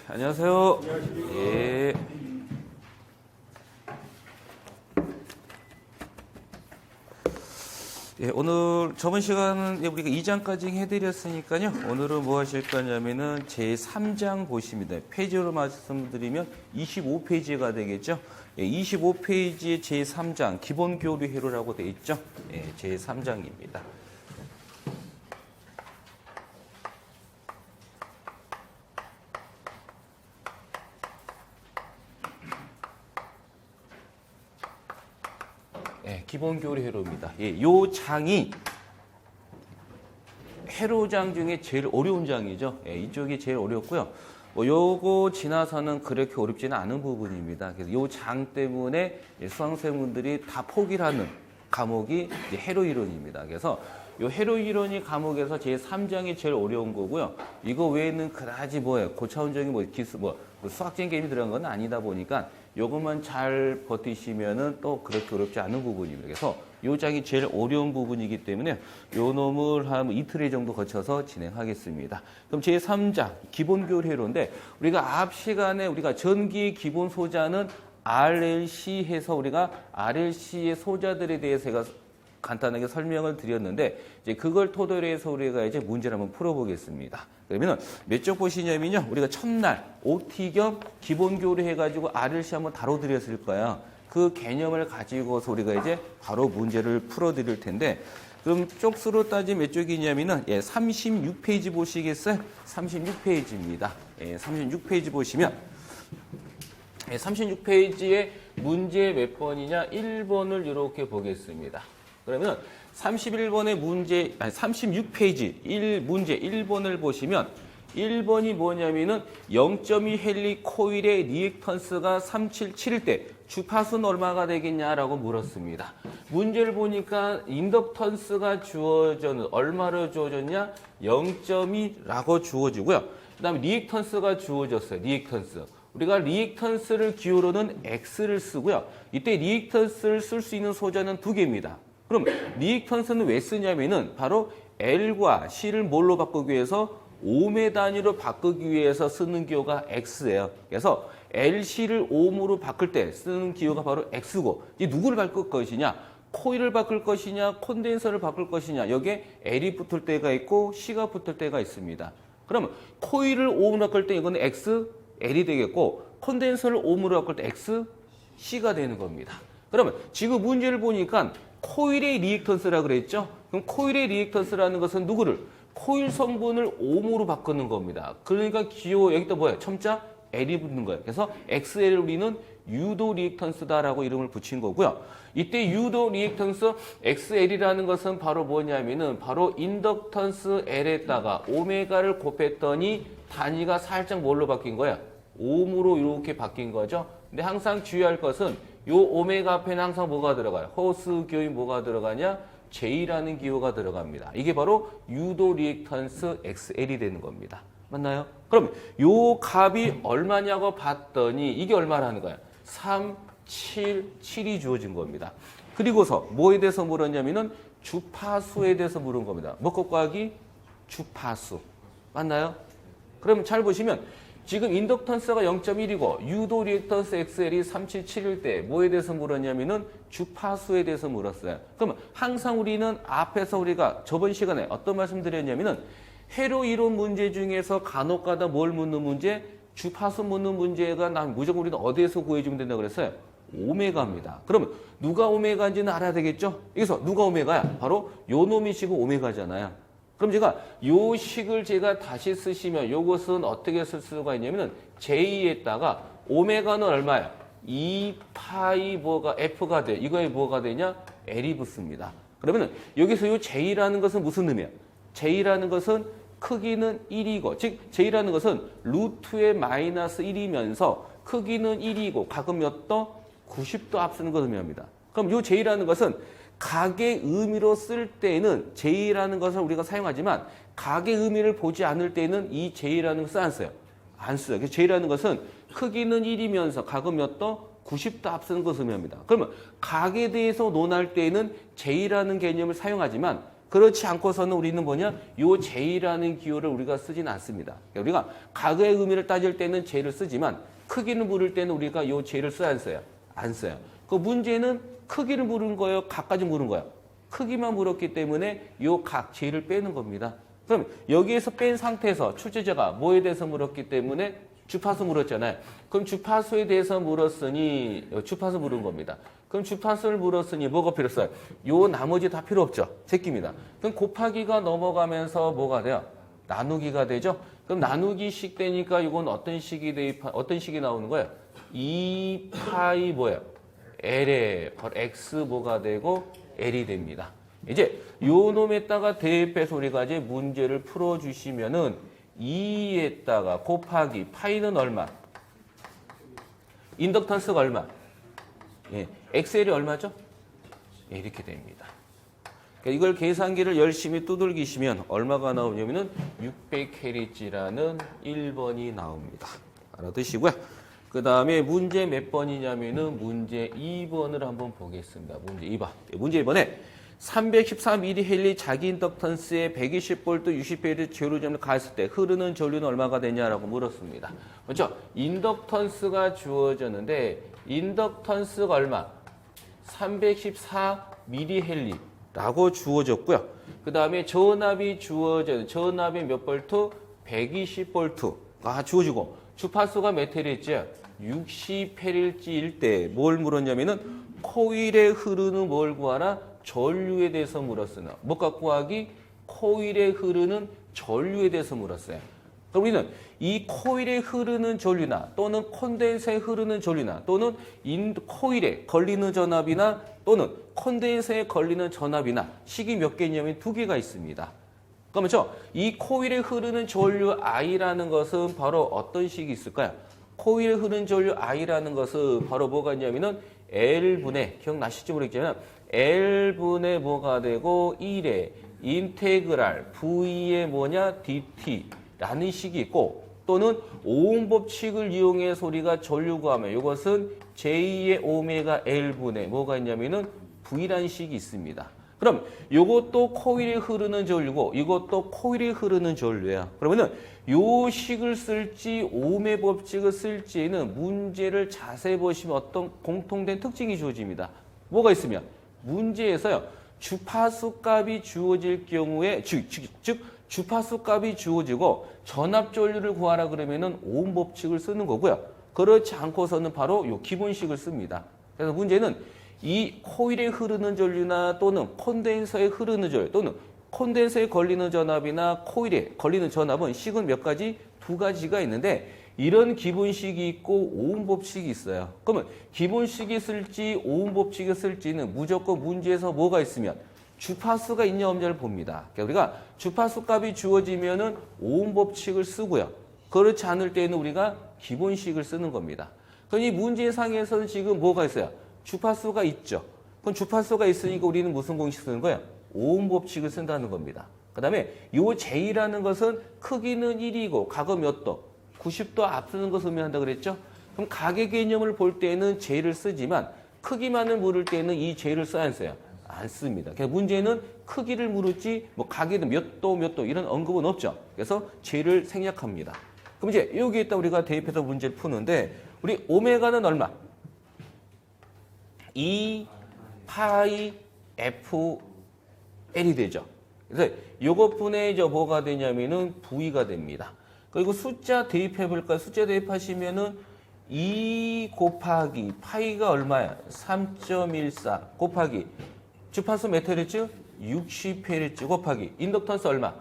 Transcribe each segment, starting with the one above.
안녕하세요. 예. 예, 오늘 저번 시간은 우리가 2장까지 해드렸으니까요. 오늘은 뭐 하실 거냐면은 제3장 보십니다. 페이지로 말씀드리면 25페이지가 되겠죠. 예, 25페이지의 제3장 기본 교류 회로라고 되어 있죠. 예, 제3장입니다. 예, 기본 교류 회로입니다. 예, 요 장이 회로장 중에 제일 어려운 장이죠. 예, 이쪽이 제일 어렵고요. 뭐 요거 지나서는 그렇게 어렵지는 않은 부분입니다. 그래서 요 장 때문에 수강생분들이 다 포기를 하는 과목이 회로 이론입니다. 그래서 요 회로 이론이 과목에서 제 3장이 제일 어려운 거고요. 이거 외에는 그다지 고차원적인 기술 수학적인 게임이 들어간 건 아니다 보니까 요것만 잘 버티시면은 또 그렇게 어렵지 않은 부분입니다. 그래서 요 장이 제일 어려운 부분이기 때문에 요 놈을 한 이틀 정도 거쳐서 진행하겠습니다. 그럼 제 3장 기본 교류 회로인데 우리가 앞 시간에 우리가 전기의 기본 소자는 RLC 해서 우리가 RLC의 소자들에 대해서 제가 간단하게 설명을 드렸는데 이제 그걸 토대로 해서 우리가 이제 문제를 한번 풀어보겠습니다. 그러면은 몇 쪽 보시냐면요. 우리가 첫날 OT 겸 기본 교류 해가지고 RLC 한번 다뤄드렸을 거야. 그 개념을 가지고서 우리가 이제 바로 문제를 풀어드릴 텐데 그럼 쪽수로 따지면 몇 쪽이냐면은 36페이지 보시겠어요? 36페이지입니다. 36페이지 보시면 36페이지에 문제 몇 번이냐? 1번을 이렇게 보겠습니다. 그러면 31번의 문제, 36페이지 문제 1번을 보시면 1번이 뭐냐면은 0.2 헨리 코일의 리액턴스가 377일 때 주파수는 얼마가 되겠냐라고 물었습니다. 문제를 보니까 인덕턴스가 얼마로 주어졌냐? 0.2라고 주어지고요. 그 다음에 리액턴스가 주어졌어요. 리액턴스. 우리가 리액턴스를 기호로는 X를 쓰고요. 이때 리액턴스를 쓸 수 있는 소자는 두 개입니다. 그럼 리액턴스는 왜 쓰냐면은 바로 L과 C를 뭘로 바꾸기 위해서 옴의 단위로 바꾸기 위해서 쓰는 기호가 X예요. 그래서 LC를 옴으로 바꿀 때 쓰는 기호가 바로 X고 이 누구를 바꿀 것이냐? 코일을 바꿀 것이냐? 콘덴서를 바꿀 것이냐? 여기에 L이 붙을 때가 있고 C가 붙을 때가 있습니다. 그러면 코일을 옴으로 바꿀 때 이거는 X, L이 되겠고 콘덴서를 옴으로 바꿀 때 X, C가 되는 겁니다. 그러면 지금 문제를 보니까 코일의 리액턴스라고 그랬죠? 그럼 코일의 리액턴스라는 것은 누구를? 코일 성분을 옴으로 바꾸는 겁니다. 그러니까 기호 여기다 첨자 L이 붙는 거예요. 그래서 XL을 우리는 유도 리액턴스다라고 이름을 붙인 거고요. 이때 유도 리액턴스 XL이라는 것은 바로 뭐냐면은 바로 인덕턴스 L에다가 오메가를 곱했더니 단위가 살짝 뭘로 바뀐 거예요? 옴으로 이렇게 바뀐 거죠. 근데 항상 주의할 것은 요 오메가 앞에는 항상 뭐가 들어가요? 허스 기호인 뭐가 들어가냐? J라는 기호가 들어갑니다. 이게 바로 유도 리액턴스 XL이 되는 겁니다. 맞나요? 그럼 요 값이 얼마냐고 봤더니 이게 얼마라는 거야? 3, 7, 7이 주어진 겁니다. 그리고서 뭐에 대해서 물었냐면은 주파수에 대해서 물은 겁니다. 뭐것 곱하기 주파수. 맞나요? 그럼 잘 보시면 지금 인덕턴스가 0.1이고 유도 리액턴스 XL이 377일 때 뭐에 대해서 물었냐면은 주파수에 대해서 물었어요. 그러면 항상 우리는 앞에서 우리가 저번 시간에 어떤 말씀 드렸냐면은 회로 이론 문제 중에서 간혹가다 뭘 묻는 문제? 주파수 묻는 문제가 난 무조건 우리는 어디에서 구해주면 된다고 그랬어요? 오메가입니다. 그러면 누가 오메가인지는 알아야 되겠죠? 여기서 누가 오메가야? 바로 요 놈이 지금 오메가잖아요. 그럼 제가 요 식을 제가 다시 쓰시면 요것은 어떻게 쓸 수가 있냐면은 J에다가 오메가는 얼마야? 2파이 뭐가 F가 돼. 이거에 뭐가 되냐? L이 붙습니다. 그러면은 여기서 요 J라는 것은 무슨 의미야? J라는 것은 크기는 1이고 즉 J라는 것은 루트의 마이너스 1이면서 크기는 1이고 각은 몇 도? 90도 앞서는 걸 의미합니다. 그럼 요 J라는 것은 각의 의미로 쓸 때는 J라는 것을 우리가 사용하지만 각의 의미를 보지 않을 때는 이 J라는 것을 안 써요. 안 써요. 그래서 J라는 것은 크기는 1이면서 각은 몇 도? 90도 앞서는 것을 의미합니다. 그러면 각에 대해서 논할 때는 J라는 개념을 사용하지만 그렇지 않고서는 우리는 뭐냐? 요 J라는 기호를 우리가 쓰진 않습니다. 그러니까 우리가 가의 의미를 따질 때는 J를 쓰지만 크기를 물을 때는 우리가 요 J를 써야 안 써요? 안 써요. 그 문제는 크기를 물은 거예요? 각까지 물은 거예요? 크기만 물었기 때문에 요 각 J를 빼는 겁니다. 그럼 여기에서 뺀 상태에서 출제자가 뭐에 대해서 물었기 때문에 주파수 물었잖아요. 그럼 주파수에 대해서 물었으니 주파수 물은 겁니다. 그럼 주파수를 물었으니 뭐가 필요 없어요? 요 나머지 다 필요 없죠. 제끼입니다. 그럼 곱하기가 넘어가면서 뭐가 돼요? 나누기가 되죠. 그럼 나누기식 되니까 이건 어떤 식이 나오는 거예요? 2파이 뭐예요? L에 X 뭐가 되고 L이 됩니다. 이제 요 놈에다가 대입해서 우리가 이제 문제를 풀어주시면은 2에다가 곱하기 파이는 얼마? 인덕턴스가 얼마? 예, XL이 얼마죠? 예, 이렇게 됩니다. 그러니까 이걸 계산기를 열심히 두들기시면 얼마가 나오냐면은 600캐리지라는 1번이 나옵니다. 알아두시고요. 그 다음에 문제 몇 번이냐면은 문제 2번을 한번 보겠습니다. 문제 2번. 문제 2번에 314mH 자기 인덕턴스에 120V 60V 제로점을 가했을 때 흐르는 전류는 얼마가 되냐라고 물었습니다. 그렇죠? 인덕턴스가 주어졌는데 인덕턴스가 얼마? 314mH라고 주어졌고요. 그 다음에 전압이 주어져요. 전압이 몇 볼트? 120V가 주어지고 주파수가 몇 헬일지요? 60헬일지일 때 뭘 물었냐면은 코일에 흐르는 뭘 구하라? 전류에 대해서 물었으나 뭐 갖고 구하기? 코일에 흐르는 전류에 대해서 물었어요. 그럼 우리는 이 코일에 흐르는 전류나 또는 콘덴서에 흐르는 전류나 또는 코일에 걸리는 전압이나 또는 콘덴서에 걸리는 전압이나 식이 몇 개냐면 두 개가 있습니다. 그렇죠? 이 코일에 흐르는 전류 I라는 것은 바로 어떤 식이 있을까요? 코일에 흐르는 전류 I라는 것은 바로 뭐가 있냐면은 L분의 기억나실지 모르겠지만 L분의 뭐가 되고 1의 인테그랄 V의 뭐냐 dt라는 식이 있고 또는 오음 법칙을 이용해서 우리가 전류 구하면 이것은 J의 오메가 L분의 뭐가 있냐면은 V라는 식이 있습니다. 그럼 이것도 코일에 흐르는 전류고 이것도 코일에 흐르는 전류예요. 그러면은 요 식을 쓸지 오음의 법칙을 쓸지에는 문제를 자세히 보시면 어떤 공통된 특징이 주어집니다. 뭐가 있으면 문제에서요. 주파수 값이 주어질 경우에 즉 주파수 값이 주어지고 전압 전류를 구하라 그러면은 오음 법칙을 쓰는 거고요. 그렇지 않고서는 바로 요 기본식을 씁니다. 그래서 문제는 이 코일에 흐르는 전류나 또는 콘덴서에 흐르는 전류 또는 콘덴서에 걸리는 전압이나 코일에 걸리는 전압은 식은 몇 가지? 두 가지가 있는데 이런 기본식이 있고 오음 법칙이 있어요. 그러면 기본식이 쓸지 오음 법칙이 쓸지는 무조건 문제에서 뭐가 있으면 주파수가 있냐 없냐를 봅니다. 그러니까 우리가 주파수 값이 주어지면은 오음 법칙을 쓰고요. 그렇지 않을 때는 우리가 기본식을 쓰는 겁니다. 그럼 이 문제상에서는 지금 뭐가 있어요? 주파수가 있죠. 그럼 주파수가 있으니까 우리는 무슨 공식 쓰는 거예요? 오음 법칙을 쓴다는 겁니다. 그 다음에 요 J라는 것은 크기는 1이고 각은 몇 도? 90도 앞서는 것을 의미한다 그랬죠? 그럼 각의 개념을 볼 때는 J를 쓰지만 크기만을 물을 때는 이 J를 써야 안 써요? 안 씁니다. 그래서 문제는 크기를 물었지 뭐 각에는 몇 도 이런 언급은 없죠. 그래서 J를 생략합니다. 그럼 이제 여기에다 우리가 대입해서 문제를 푸는데 우리 오메가는 얼마? 2 파이 FL이 되죠. 그래서 요것분의 뭐가 되냐면은 V가 됩니다. 그리고 숫자 대입해 볼까요? 숫자 대입하시면은 2 곱하기 파이가 얼마야? 3.14 곱하기 주파수 몇 헤르츠? 60헤르츠 곱하기 인덕턴스 얼마?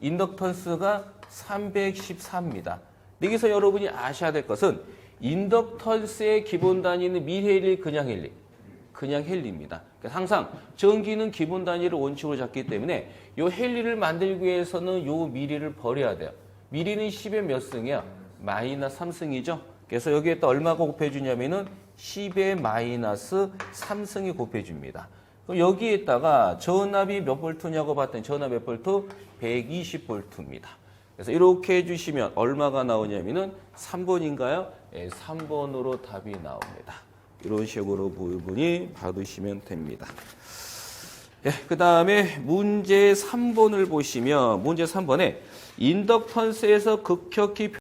인덕턴스가 314입니다. 여기서 여러분이 아셔야 될 것은 인덕턴스의 기본 단위는 미헬리 그냥 헬리? 그냥 헬리입니다. 그래서 항상 전기는 기본 단위를 원칙으로 잡기 때문에 요 헬리를 만들기 위해서는 요 미리를 버려야 돼요. 미리는 10의 몇 승이야? 마이너스 3승이죠. 그래서 여기에다 얼마가 곱해주냐면은 10의 마이너스 3승이 곱해줍니다. 그럼 여기에다가 전압이 몇 볼트냐고 봤더니 전압 몇 볼트? 120볼트입니다. 그래서 이렇게 해주시면 얼마가 나오냐면은 3번인가요? 네, 3번으로 답이 나옵니다. 이런 식으로 부분이 받으시면 됩니다. 예, 그 다음에 문제 3번을 보시면 문제 3번에 인덕턴스에서 극격히